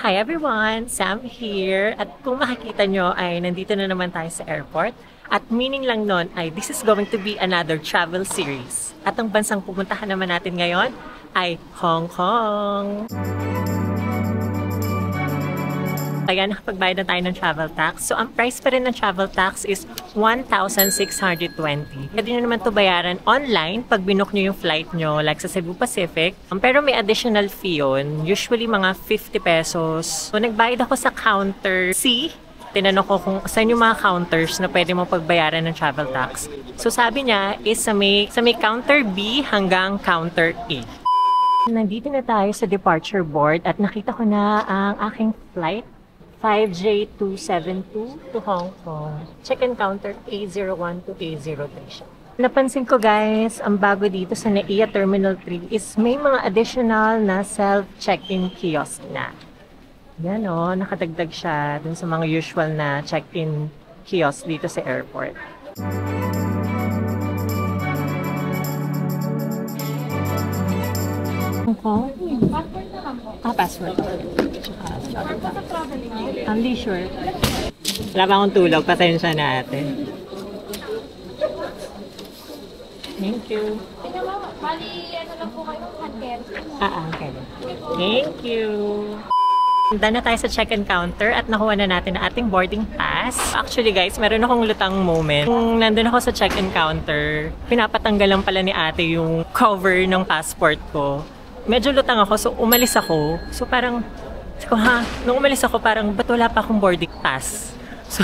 Hi everyone! Sam here. At kung makikita nyo ay nandito na naman tayo sa airport. At meaning lang nun ay this is going to be another travel series. At ang bansang pupuntahan naman natin ngayon ay Hong Kong. Kaya nakapagbayad na tayo ng travel tax. So, ang price pa rin ng travel tax is 1,620. Pwede nyo naman ito bayaran online pag binook nyo yung flight nyo, like sa Cebu Pacific. Pero may additional fee yun. Usually, mga 50 pesos. So, nagbayad ako sa counter C. Tinanong ko kung saan yung mga counters na pwede mo pagbayaran ng travel tax. So, sabi niya is sa may counter B hanggang counter A. Nandito na tayo sa departure board at nakita ko na ang aking flight. 5J272 to Hong Kong. Check-in counter A01 to A03 siya. Napansin ko guys, ang bago dito sa NAIA Terminal 3 is may mga additional na self-check-in kiosk na. Yan o, nakadagdag siya dun sa mga usual na check-in kiosk dito sa airport. Hong Kong? Passport. Ang leisure. Wala pa akong tulog. Pasensya na ate. Thank you. Bali, ano lang po kayo, handler? Okay. Thank you. Punta na tayo sa check-in counter at nakuha na natin ang ating boarding pass. Actually guys, meron akong lutang moment. Kung nandun ako sa check-in counter, pinapatanggal lang pala ni ate yung cover ng passport ko. Medyo lutang ako, so umalis ako. So parang, nung umalis ako, parang ba't wala pa akong boarding pass? So,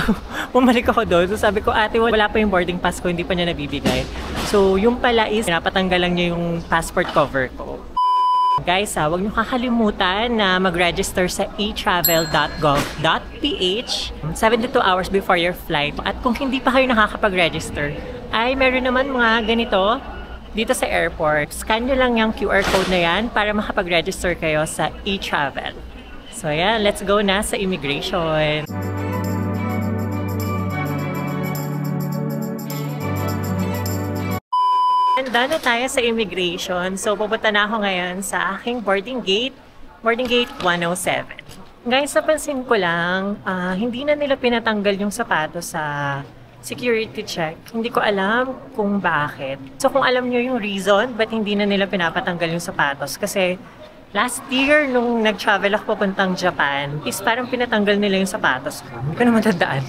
bumalik ako doon. So sabi ko, ate, wala pa yung boarding pass ko, hindi pa niya nabibigay. So, yung pala is, pinapatanggal lang niya yung passport cover ko. Guys, huwag niyo kakalimutan na mag-register sa etravel.gov.ph 72 hours before your flight. At kung hindi pa kayo nakakapag-register, ay meron naman mga ganito dito sa airport. Scan nyo lang yung QR code na yan para makapag-register kayo sa eTravel. So yan, let's go na sa immigration. Handa na tayo sa immigration. So pupunta na ako ngayon sa aking boarding gate 107. Guys, napansin ko lang, hindi na nila pinatanggal yung sapatos sa security check. Hindi ko alam kung bakit. So kung alam nyo yung reason, ba't hindi na nila pinapatanggal yung sapatos? Kasi last year, nung nag-travel ako papuntang Japan, is parang pinatanggal nila yung sapatos ko. Hindi ko na matandaan.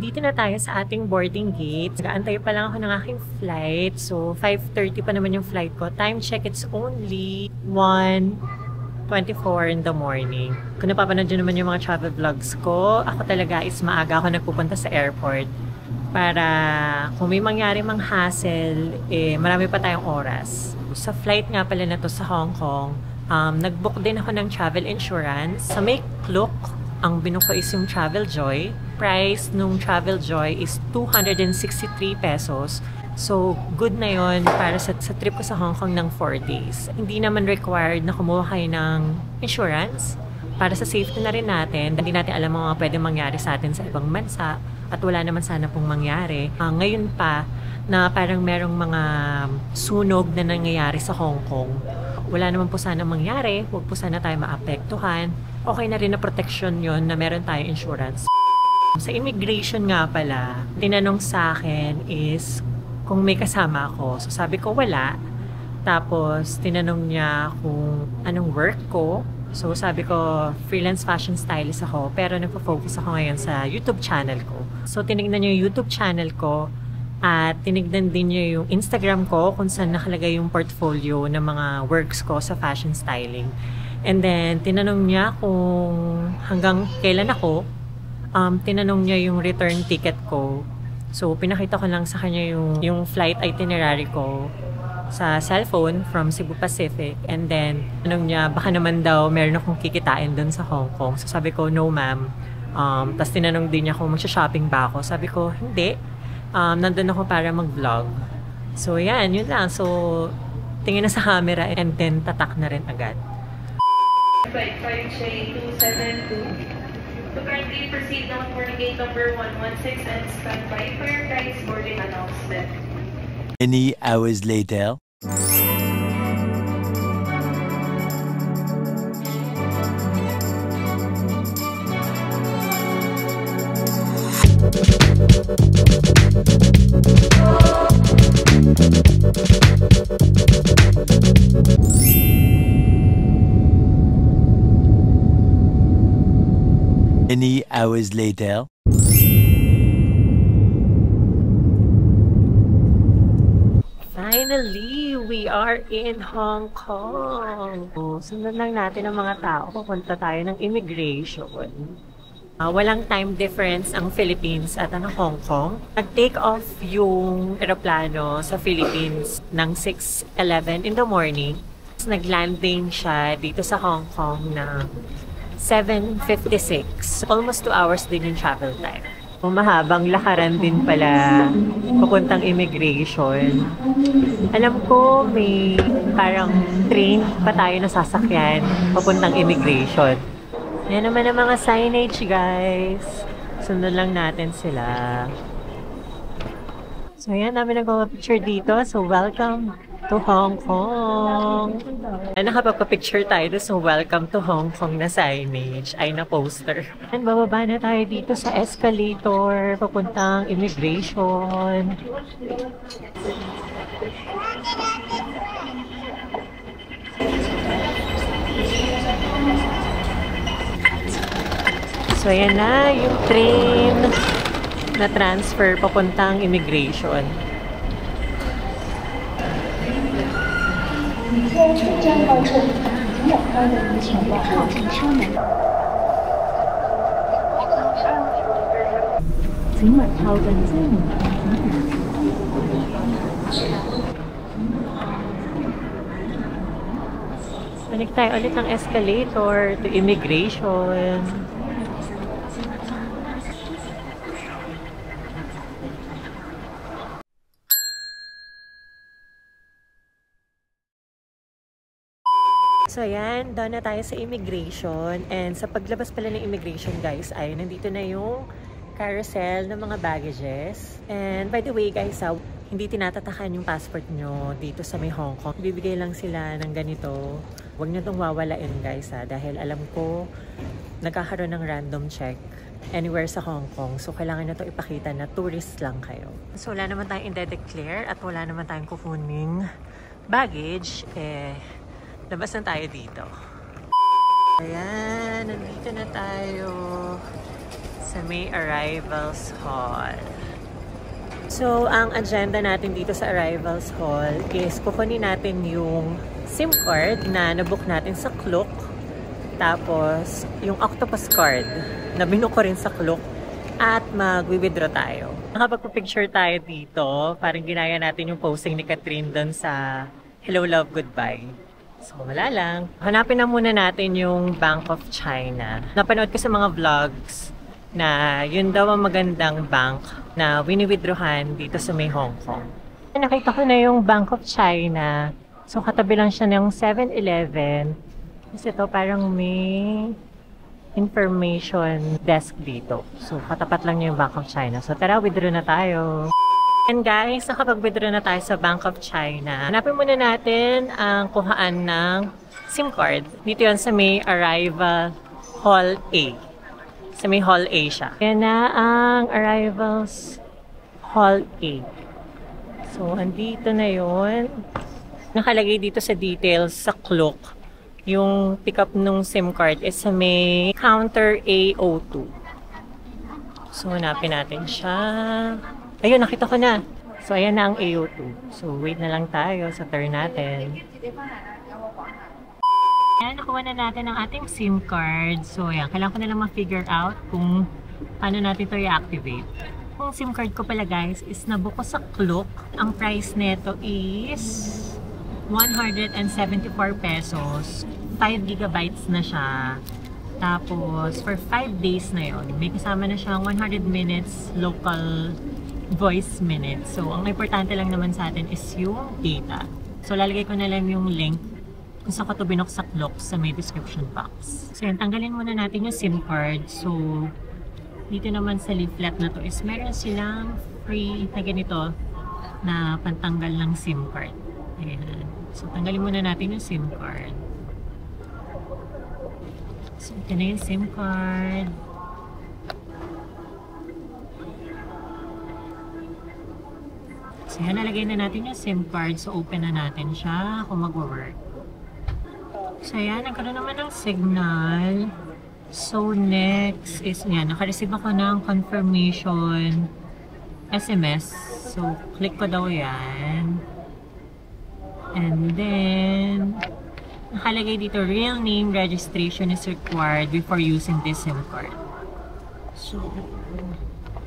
Dito na tayo sa ating boarding gate. Nag-aantay pa lang ako ng aking flight. So 5:30 pa naman yung flight ko. Time check, it's only 1:24 in the morning. Kung napapanood nyo naman yung mga travel vlogs ko, ako talaga is maaga ako nagpupunta sa airport para kung may mangyari mang hassle, marami pa tayong oras. Sa flight nga pala na to sa Hong Kong, nag-book din ako ng travel insurance. Sa may Klook, ang binuko is yung Travel Joy. Price nung Travel Joy is 263 pesos. So, good na yon para sa trip ko sa Hong Kong ng 4 days. Hindi naman required na kumuha kayo ng insurance para sa safety na rin natin. Hindi natin alam ang mga pwedeng mangyari sa atin sa ibang bansa at wala naman sana pong mangyari. Ngayon pa na parang merong mga sunog na nangyayari sa Hong Kong. Wala naman po sana mangyari. Huwag po sana tayo maapektuhan. Okay na rin na protection yon na meron tayong insurance. Sa immigration nga pala, tinanong sa akin is kung may kasama ako. So sabi ko wala. Tapos tinanong niya kung anong work ko. So sabi ko freelance fashion stylist ako pero nagpo-focus ako ngayon sa YouTube channel ko. So tinignan niya yung YouTube channel ko at tinignan din niya yung Instagram ko kung saan nakalagay yung portfolio ng mga works ko sa fashion styling. And then tinanong niya kung hanggang kailan ako. Tinanong niya yung return ticket ko. So, pinakita ko lang sa kanya yung flight itinerary ko sa cellphone from Cebu Pacific. And then, tanong niya, baka naman daw meron akong kikitain dun sa Hong Kong. So, sabi ko, no ma'am. Tapos tinanong din niya kung magsha-shopping ba ako. Sabi ko, hindi. Nandun ako para mag-vlog. So, yan. Yun lang. So, tingin na sa camera and then tatak na rin agad. Flight 5J272. To currently proceed now for the gate number 116 and stand by for your guys' boarding announcement. Many hours later. Many hours later. Finally, we are in Hong Kong. Sundan lang natin ang mga tao. Pupunta tayo ng immigration. Walang time difference ang Philippines at ang Hong Kong. Nag-take off yung eroplano sa Philippines ng 6:11 in the morning. Nag-landing siya dito sa Hong Kong na 7:56. Almost 2 hours din yung travel time. Mahabang lakaran din pala papuntang immigration. Alam ko may parang train pa tayo na sasakyan papuntang immigration. Yan naman ang mga signage, guys. Sundan lang natin sila. So yan, namin nagpapicture dito. So welcome to Hong Kong. Nakapagpapicture tayo doon. So welcome to Hong Kong na signage. Ay na poster. And bababa na tayo dito sa escalator papuntang immigration. So ayan na yung train na transfer papuntang immigration. Balik tayo ulit ng escalator to immigration. So ayan, doon na tayo sa immigration. And sa paglabas pala ng immigration, guys, ay nandito na yung carousel ng mga baggages. And by the way, guys, hindi tinatatakan yung passport nyo dito sa may Hong Kong. Bibigay lang sila ng ganito. Huwag nyo itong wawalain, guys, dahil alam ko nagkakaroon ng random check anywhere sa Hong Kong. So kailangan nyo ito ipakita na tourist lang kayo. So wala naman tayong i-declare at wala naman tayong kukuning baggage. Labas na tayo dito. Ayan, nandito na tayo sa may arrivals hall. So, ang agenda natin dito sa arrivals hall is kukunin natin yung SIM card na nabook natin sa Klook. Tapos, yung Octopus card na binuko rin sa Klook. At mag-withdraw tayo. Nakapagpapicture tayo dito. Parang ginaya natin yung posting ni Catherine doon sa Hello, Love, Goodbye. So, wala lang. Hanapin na muna natin yung Bank of China. Napanood ko sa mga vlogs na yun daw ang magandang bank na wini-withdrawhan dito sa may Hong Kong. Nakita ko na yung Bank of China. So, katabi lang siya ng 7-Eleven. Kasi ito parang may information desk dito. So, katapat lang niya yung Bank of China. So, tara, withdraw na tayo. And guys, nakapag-withdraw na tayo sa Bank of China. Hanapin muna natin ang kuhaan ng SIM card. Dito yan sa may Arrival Hall A. Sa may Hall A siya. Yan na ang Arrivals Hall A. So, andito na yun. Nakalagay dito sa details sa Klook. Yung pick up nung SIM card is sa may counter A02. So, hanapin natin siya. Ayun, nakita ko na. So, ayan na ang A02. So, wait na lang tayo sa turn natin. Ayan, nakuha na natin ang ating SIM card. So, ayan, kailangan ko na lang ma-figure out kung paano natin ito i-activate. Kung SIM card ko pala, guys, is nabook ko sa Klook. Ang price neto is 174 pesos. 5 gigabytes na siya. Tapos, for 5 days na yun, may kasama na siyang 100 minutes local voice minutes. So, ang importante lang naman sa atin is yung data. So, lalagay ko na lang yung link kung saan ko ito binuksaklok sa may description box. So, yan, tanggalin muna natin yung SIM card. So, dito naman sa leaflet na to is meron silang free na ganito na pantanggal ng SIM card. Ayan. So, tanggalin muna natin yung SIM card. So, ito na yung SIM card. So, yan, nalagay na natin yung SIM card. So, open na natin siya kung mag-work. So yan, nagkaroon naman ng signal. So next is, yan, nakareceive ako ng confirmation SMS. So click ko daw yan. And then, nakalagay dito, real name registration is required before using this SIM card. So,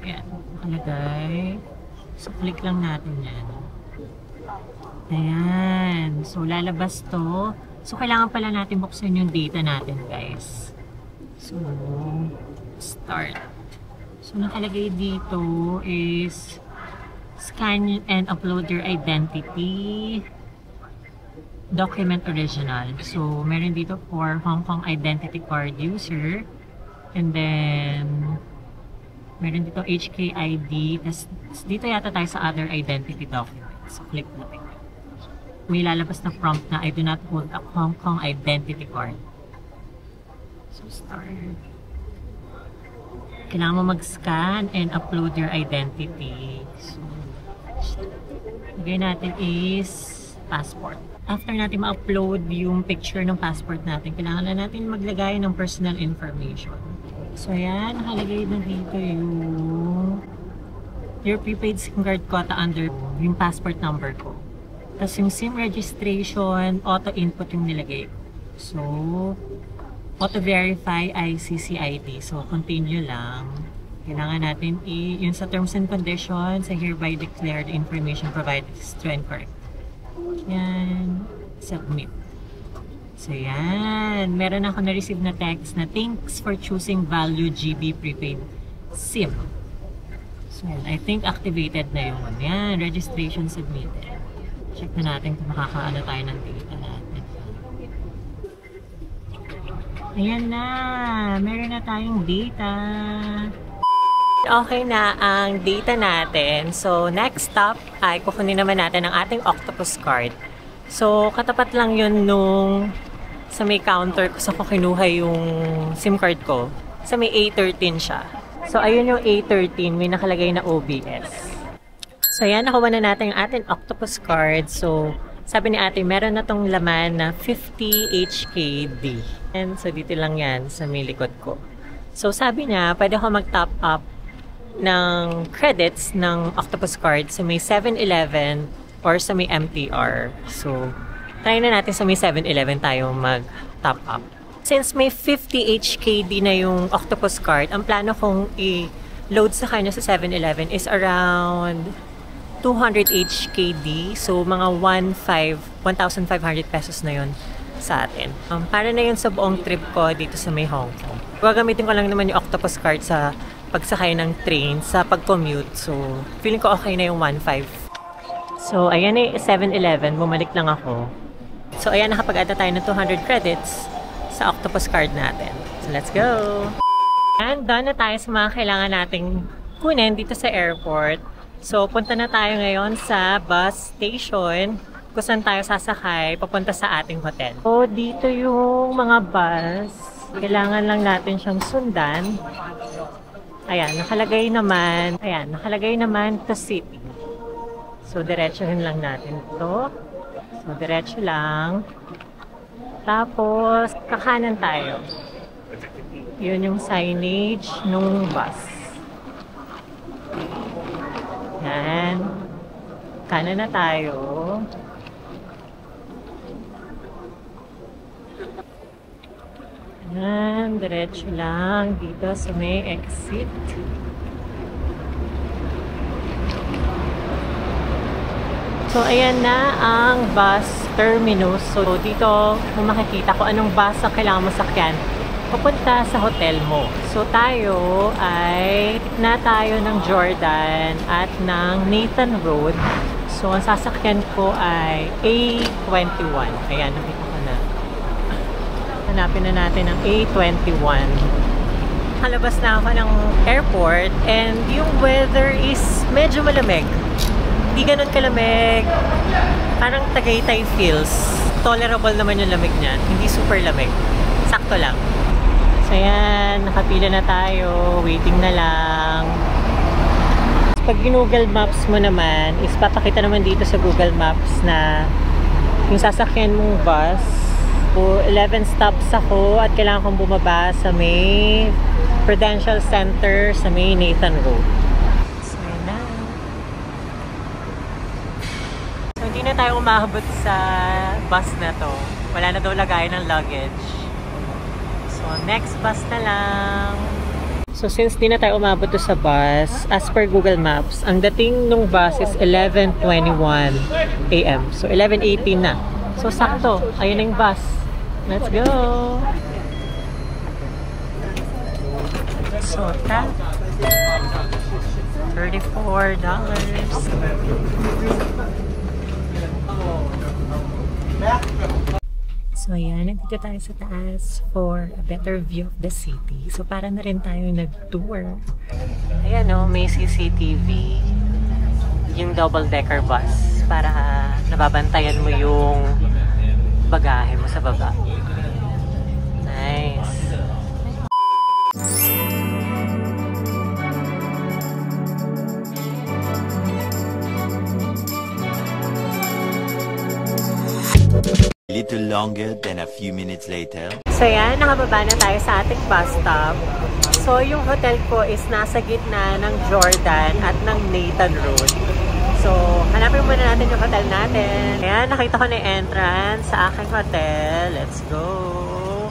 yan, nakalagay. So click lang natin yan. Ayan. So lalabas to. So kailangan pala natin buksan yung data natin, guys. So, start. So, nakalagay dito is scan and upload your identity document original. So, meron dito for Hong Kong identity card user. And then, meron dito HKID. Tapos, dito yata tayo sa other identity document. So, click natin. May lalabas na prompt na I do not hold a Hong Kong identity card. So, start. Kailangan mo mag-scan and upload your identity. So, lagay natin is passport. After natin ma-upload yung picture ng passport natin, kailangan na natin maglagay ng personal information. So, yan. Nakalagay na dito yung your prepaid SIM card quota under yung passport number ko. Tapos yung SIM registration, auto-input yung nilagay. So, auto-verify ICCID. So, continue lang. Kailangan natin yun sa terms and conditions, I hereby declare the information provided is true and correct. Yan. Submit. So, yan. Meron ako na-receive na text na thanks for choosing Value GB prepaid SIM. So, yan. I think activated na yun. Yan. Registration submitted. Check na natin kung makakaano tayo ng data natin. Ayan na, meron na tayong data. Okay na ang data natin. So, next stop ay kukunin naman natin ang ating Octopus card. So, katapat lang yun nung sa may counter ko sa kinuha yung SIM card ko. Sa may A13 siya. So, ayun yung A13, may nakalagay na OBS. So, ayan, nakuha na natin ang ating Octopus card. So, sabi ni ate, meron na tong laman na 50 HKD. And so, dito lang yan sa may likod ko. So, sabi niya, pwede ako mag-top up ng credits ng Octopus card sa may 7-Eleven or sa may MTR. So, try na natin sa may 7-Eleven tayo mag-top up. Since may 50 HKD na yung Octopus card, ang plano kong i-load sa kanya sa 7-Eleven is around 200 HKD. So, mga 1,500 pesos na yun sa atin. Para na yun sa buong trip ko dito sa may Hong Kong. Gagamitin ko lang naman yung Octopus card sa pagsakay ng train, sa pag-commute. So, feeling ko okay na yung 1,500. So, ayan eh, 7-Eleven. Bumalik lang ako. So, ayan, nakapag-add tayo ng 200 credits sa Octopus card natin. So, let's go! And done na tayo sa mga kailangan nating kunin dito sa airport. So, punta na tayo ngayon sa bus station kung saan tayo sasakay papunta sa ating hotel. So, dito yung mga bus. Kailangan lang natin siyang sundan. Ayan, nakalagay naman to city. So, diretsuhin lang natin ito. So, diretso lang. Tapos, kakanan tayo. Yun yung signage nung bus. Yan. Kanan na tayo. Yan. Diretso lang dito sa may exit. So, ayan na ang bus terminus. So, dito mo makikita kung anong bus ang kailangan mo sakyan papunta sa hotel mo. So, tayo ay na tayo ng Jordan at ng Nathan Road. So, ang sasakyan ko ay A21. Ayan, nakita ko na. Hanapin na natin ang A21. Halabas na ako ng airport and yung weather is medyo malamig. Hindi ganun kalamig. Parang Tagaytay feels. Tolerable naman yung lamig niya. Hindi super lamig. Sakto lang. So yan, nakapila na tayo. Waiting na lang. Pag Google Maps mo naman, is papakita naman dito sa Google Maps na yung sasakyan mong bus Cebu. 11 stops ako at kailangan kong bumaba sa may Prudential Center sa may Nathan Road. So, yun na. So, hindi na tayo umabot sa bus na to. Wala na daw lagay ng luggage. So, next bus na lang. So, since di na tayo umabot to sa bus, as per Google Maps, ang dating nung bus is 11:21 AM. So, 11:18 na. So, sakto. Ayun na yung bus. Let's go! So, that $34. So, ayan. Nandito tayo sa taas for a better view of the city. So, para na rin tayo nag-tour. Ayan o, may CCTV. Yung double-decker bus. Para nababantayan mo yung bagahe mo sa baba. Nice. Little longer than a few minutes later. So yan, nakababa na tayo sa ating bus stop. So yung hotel ko is nasa gitna ng Jordan at ng Nathan Road. So hanapin muna natin yung hotel natin. Ayan, nakita ko na yung entrance sa aking hotel. Let's go!